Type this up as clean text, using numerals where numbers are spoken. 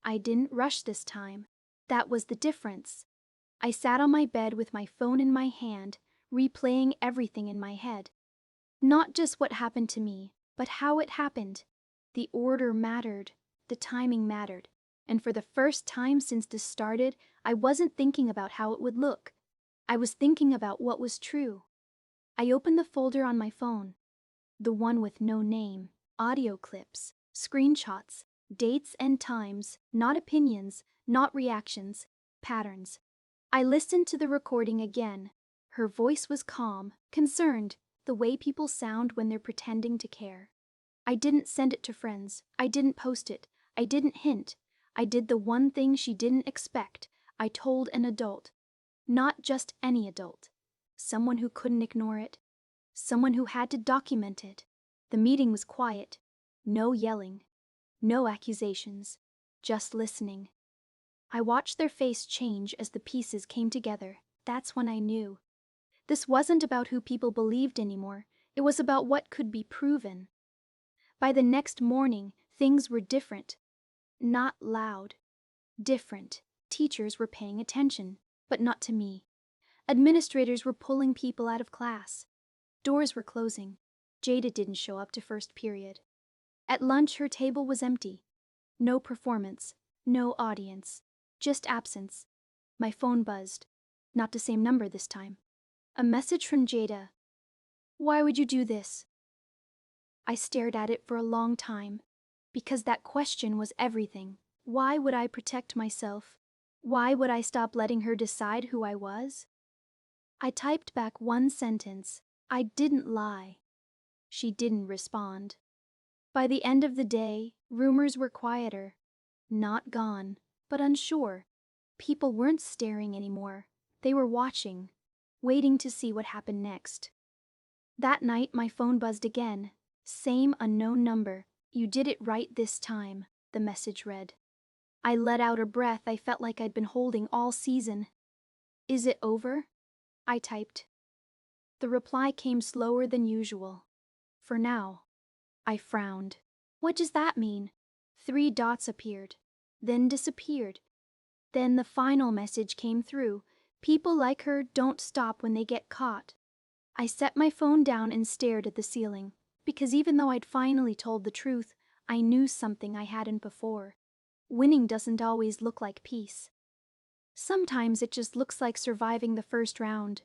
I didn't rush this time. That was the difference. I sat on my bed with my phone in my hand, replaying everything in my head. Not just what happened to me, but how it happened. The order mattered. The timing mattered. And for the first time since this started, I wasn't thinking about how it would look. I was thinking about what was true. I opened the folder on my phone, the one with no name, audio clips, screenshots, dates and times, not opinions, not reactions, patterns. I listened to the recording again. Her voice was calm, concerned, the way people sound when they're pretending to care. I didn't send it to friends. I didn't post it. I didn't hint. I did the one thing she didn't expect. I told an adult. Not just any adult. Someone who couldn't ignore it. Someone who had to document it. The meeting was quiet. No yelling. No accusations. Just listening. I watched their face change as the pieces came together. That's when I knew. This wasn't about who people believed anymore. It was about what could be proven. By the next morning, things were different. Not loud. Different. Teachers were paying attention, but not to me. Administrators were pulling people out of class. Doors were closing. Jada didn't show up to first period. At lunch, her table was empty. No performance. No audience. Just absence. My phone buzzed. Not the same number this time. A message from Jada. "Why would you do this?" I stared at it for a long time, because that question was everything. Why would I protect myself? Why would I stop letting her decide who I was? I typed back one sentence. I didn't lie. She didn't respond. By the end of the day, rumors were quieter. Not gone, but unsure. People weren't staring anymore. They were watching, waiting to see what happened next. That night, my phone buzzed again. Same unknown number. "You did it right this time," the message read. I let out a breath I felt like I'd been holding all season. "Is it over?" I typed. The reply came slower than usual. "For now." I frowned. What does that mean? 3 dots appeared, then disappeared. Then the final message came through. "People like her don't stop when they get caught." I set my phone down and stared at the ceiling, because even though I'd finally told the truth, I knew something I hadn't before. Winning doesn't always look like peace. Sometimes it just looks like surviving the first round,